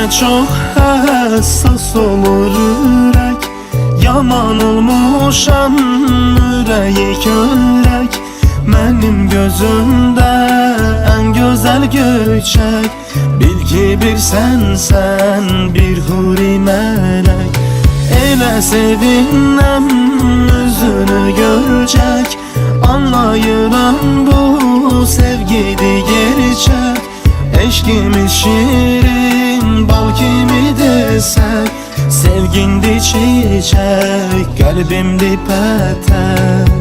Sənə çox həssas olur ürək, yaman olmuşam ürəyi köllək. Mənim gözümdə ən gözəl göyçək, bil ki bir sənsən, bir huri mələk. Elə sevinəm üzünü görcək, anlayıram bu sevgidir gerçək. Eşkimiz şirin bal kimi desək, sevgindi çiçək, qəlbimdi pətək.